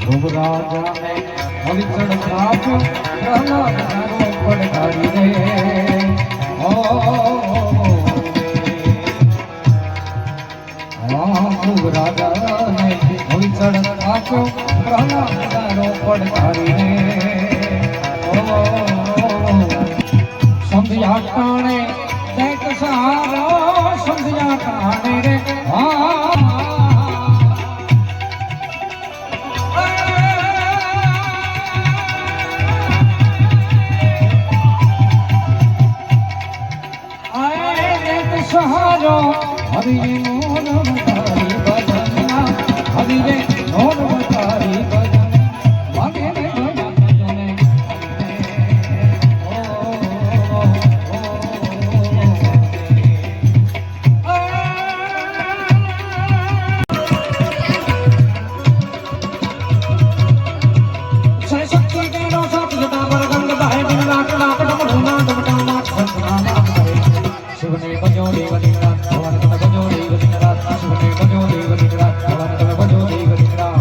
ધ્રુવ રાજાને હરિચરણ આપ્યો પ્રહલાદ તારો પડકારી રે ધ્રુવ રાજાને હરિચરણ આપ્યો પ્રહલાદ તારો પડકારી રે સંધ્યા ટાણે દેખ સહારો સંધ્યા ટાણે રે સહારો હરિ મોર તારી ભજન હરિ રે મોર તારી ભજન વાગે રે ભજન શક્તિ કેનો સાથ જતા પર ગંગ બાહે બિન લાટ લાટ ડમરુના ડમટા લાટ સંતના શિવને ભજો દેવ દિન રાત ભગવાન તમે ભજો દેવ દિન રાત શિવને ભજો દેવ દિન રાત ભગવાન તમે ભજો દેવ દિન રાત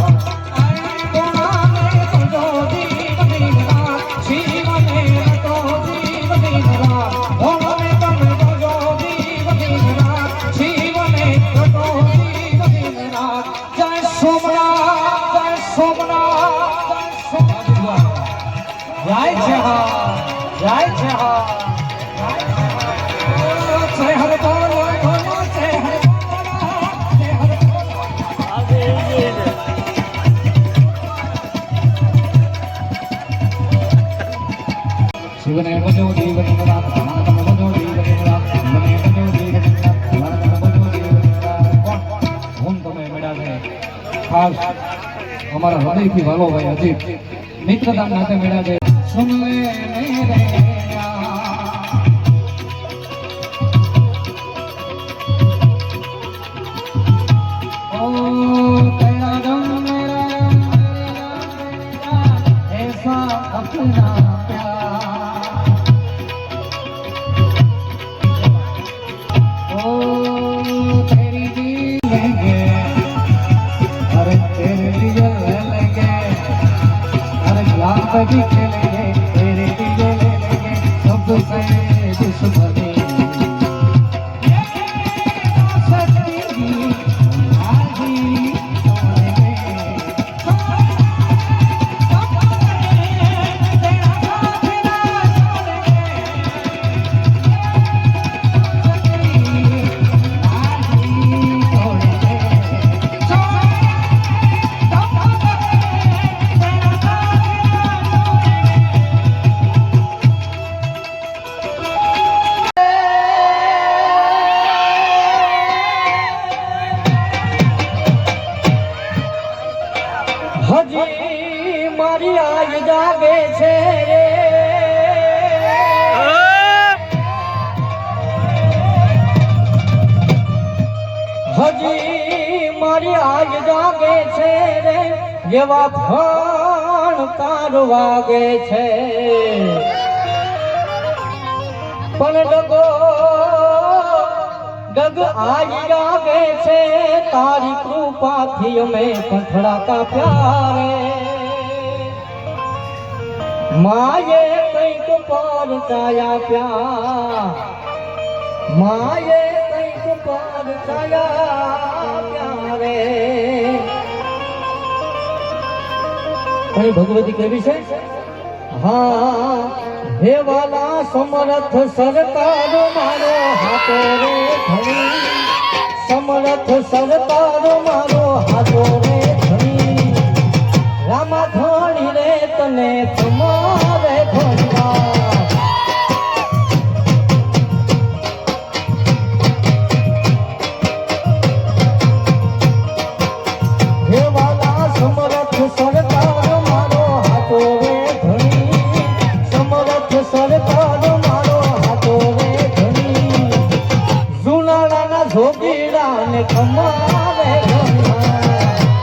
કોણાને ભજો દેવ દિન રાત શિવને ભજો દેવ દિન રાત કોણાને તમે ભજો દેવ દિન રાત શિવને ભજો દેવ દિન રાત જય સોમનાથ જય સોમનાથ જય છે હા જય છે હા જય હરે બોલો બોલો જય હરે શિવને ભજો દેવ દિન રાત ભગવાન તમે ભજો દેવ દિન રાત શિવને ભજો દેવ દિન રાત ભગવાન તમે ભજો દેવ દિન રાત હું તમે મેળા છે ખાસ અમારા હૃદયથી વાલો ભાઈ અજીત મિત્રતા નાતે મેળા છે સુન લે મેરે भी खेलेंगे तेरे दिए ले लेंगे सबसे दुश्मनी હજી મારી આજ જાગે છે હજી મારી આજ જાગે છે રે જેવા ફણ તાર વાગે છે પણ ડગ આજ જાગે છે તારી કૃપાથી અમે પથડાકા પ્યારે માયે કંઈક પર ચાયા પ્યા માયે કંઈક પર ચાયા પ્યારે કઈ ભગવતી કેવી છે હા હે વાલા સમર્થ સરકાર મારો હાથો રે ધણી સમર્થ સરકાર મારો હાથો રે ધણી રામા ધણી રે તને તમારે ધન્યવાદ હે વાલા સમર્થ સરકાર મારો હાથો રે ધણી સમર્થ સરકાર મારો હાથો રે ધણી જુનાળાના જોગીડા ને ખમારે ધન્યવાદ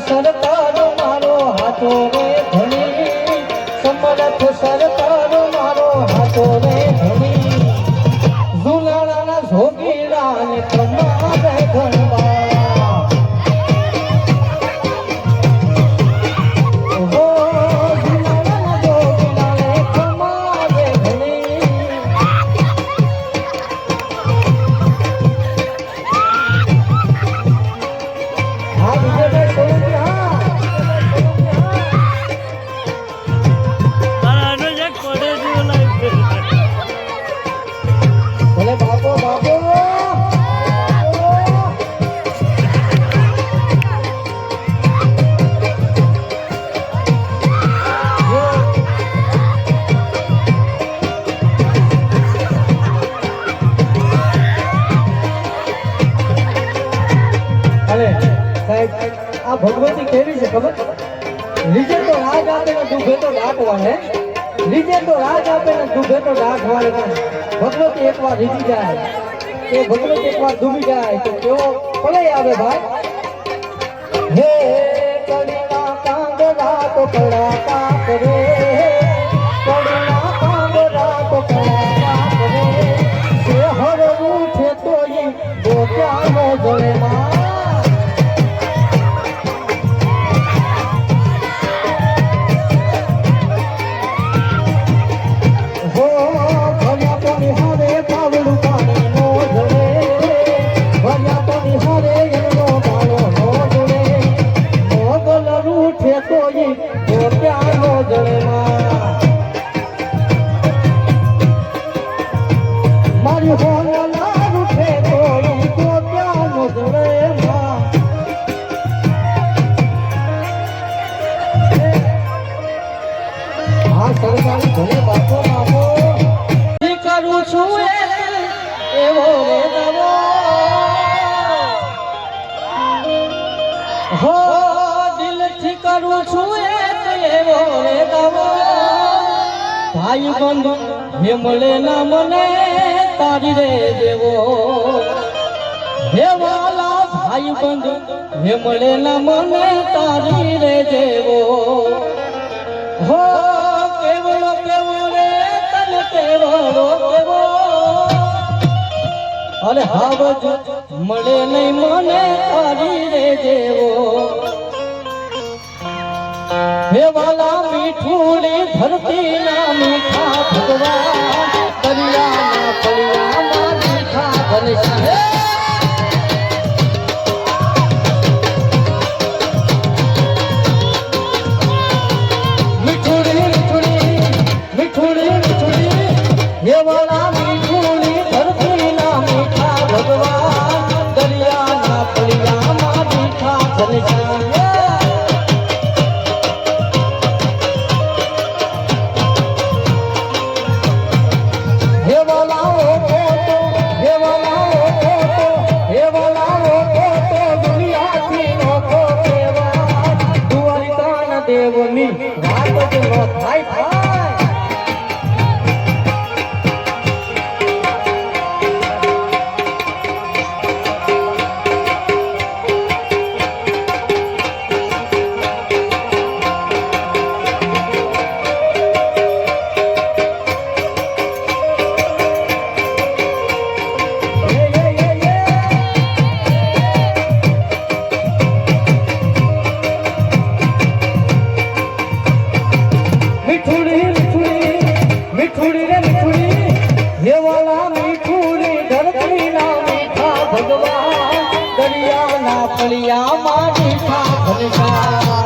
સરકાર મારો હાથો રે ધણી સમરથ સરકાર મારો હાથો રે ધણી ઝુલાળાના જોગીરા ને પ્રમાણે ઘણવા આ ભગવતી કેવી છે ખબર લીજે તો રાજ આપે ને દુભે તો ડાકવા હે લીજે તો રાજ આપે ને દુભે તો ડાકવા ભગવતી એકવાર રીજી જાય એ ભગવતી એકવાર ડૂબી જાય તો કેવો પલય આવે ભાઈ હે કડીના કાંગરા તો કડા કાપ રે કડીના કાંગરા તો કડા કાપ રે તે હર ઉઠે તોય બોક્યાનો જળે માં હો દિલથી કરું છું એવો રે દાવો ભાઈ બંધ હે મળે ના મને તારી રે દેવો હે વાલા ભાઈ બંધ હે મળે ના મને તારી રે દેવો હો કેવલો કેવો રે તને કેવલો કેવો અરે હાવજ મળે નહીં મને તારી રે દેવો હે વાલા મીઠુડી ધરતી ના મીઠા ભગવાન દરિયા ના પડિયા માં મીઠા ઘનશ્યામ મીઠુડી મીઠુડી મીઠુડી મીઠુડી હે વાલા મીઠુડી ધરતી ના મીઠા ભગવાન દરિયા ના પડિયા માં મીઠા ઘનશ્યામ દેવની વાત જ ન થાય પડિયા માં મીઠા ઘનશ્યામ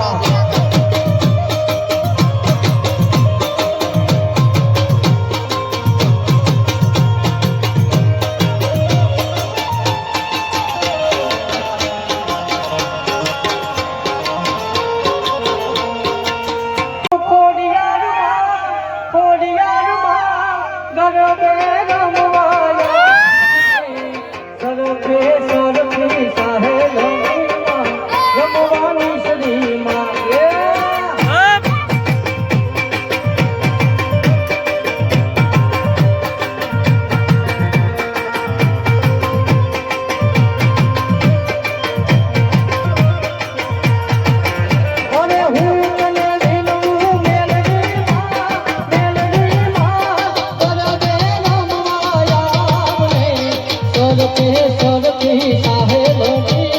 રમવાની સદી કેસરથી સાહેલની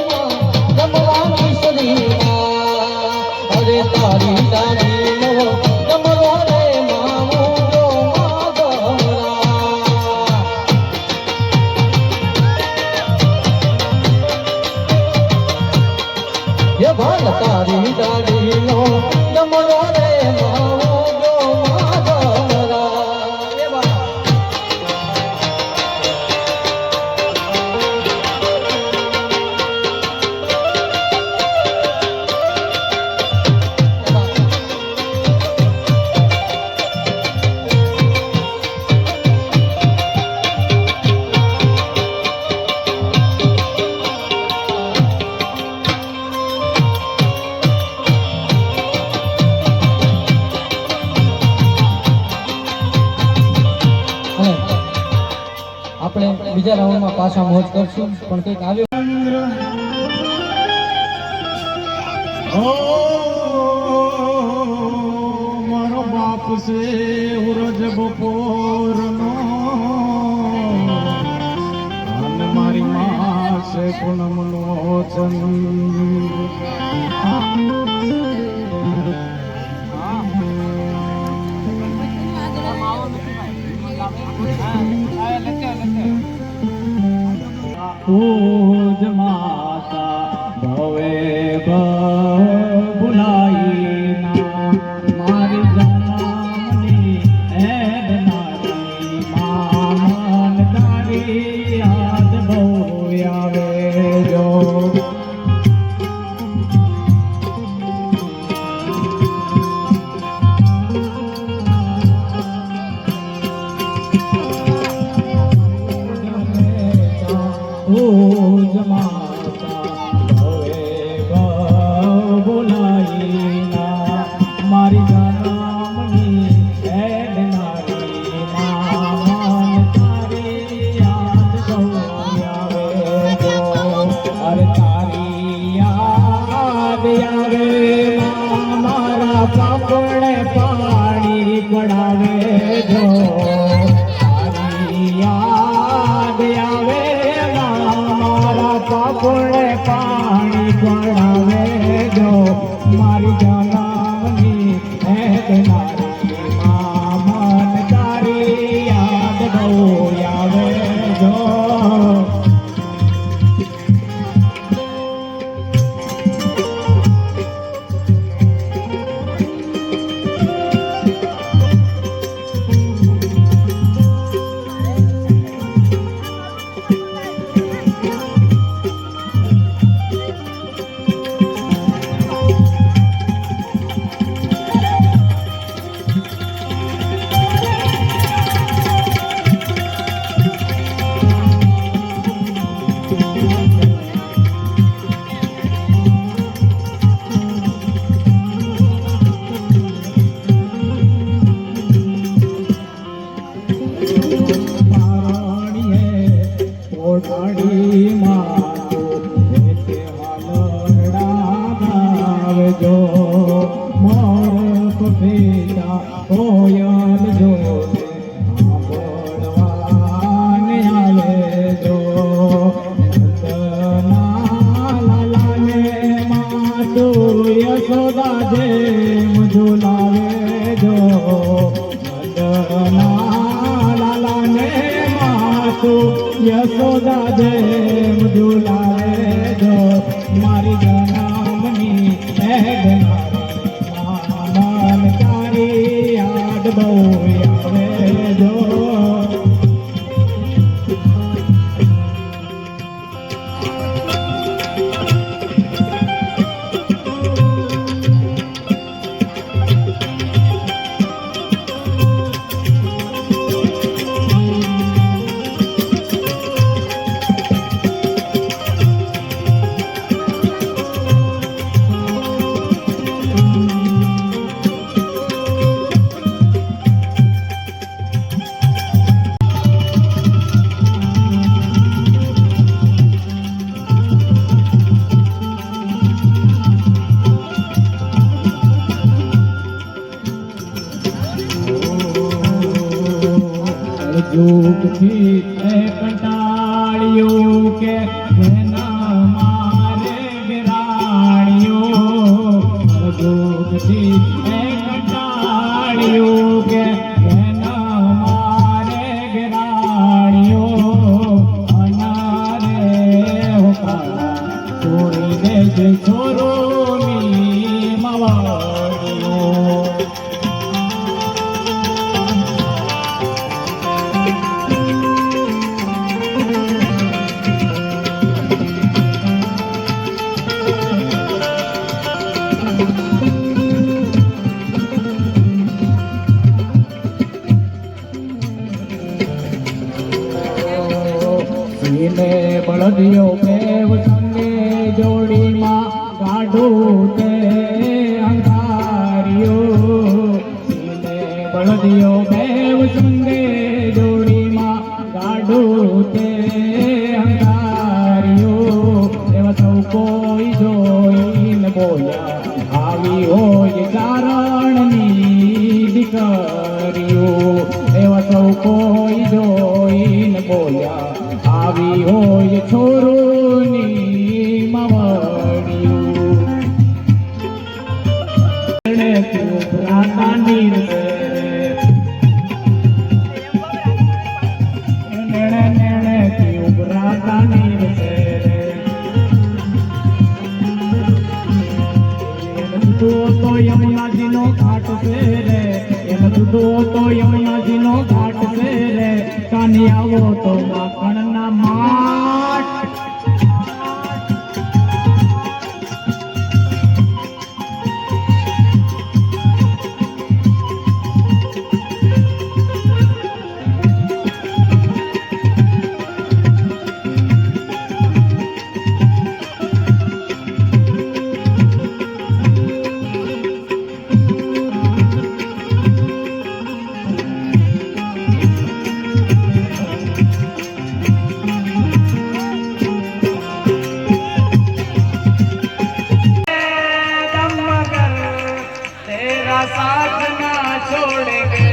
રમવાની સદીમાં અરે તારી દાદીનો રમવો રે મામું ये भाल तारी डाली लो नमरो रे माओ जो माधवरा ये बा આપણે બીજા રાઉન્ડમાં પાછા મોજ કરશું પણ કંઈક આવ્યું મારો બાપ છે ઉરજ બપોરનો અને મારી માં છે પૂનમનો તુજ માતા ભવે ભુલાઈ ના મારી જન્મની એડનારી મામન તારી યાદ બહુ આવે જો તુજ માતા ભવે ભુલાઈ ના મારી જન્મની એડનારી મામન તારી યાદ બહુ આવે જો અરે તારી યાદ આવે મારા પાપડે પાણી પડાવે જો તારી યાદ આવે પાપડે પાણી પડાવે જો મારી જન્મની એડનારી મામન તારી યાદ બહુ આવે જો યશોદા જેમ ઝુલાવે જો મારી જન્મની એડનારી મામન તારી યાદ બહુ આવે જો યુગથી કંટાળી કંટાળ્યું કે જેના મારે વિરાણ્યું દૂધથી એ કંટાળ્યું કે જેના મારે વિરાણ્યું અનારે હોતા છોડી દેજે છોરોની મવાડીઓ સીને બળદિયો બેવ સંગે જોડીમાં ગાઢું તે અંધારિયો સીને બળદિયો બેવ સંગે જોડીમાં ગાઢું તે અંધારિયો એવા સૌ કોઈ જોઈને બોલ્યા આવી હોય ચારણની દીકરીઓ એવા સૌ કોઈ જોઈને બોલ્યા આવી હોય છોરોની માવડીઓ પ્રાતાની તો યમુનાજીનો ઘાટ છે રે એમ દૂધો તો યમુનાજીનો ઘાટ છે રે કાની આવો તો માખણના માટ साथ ना छोड़ेंगे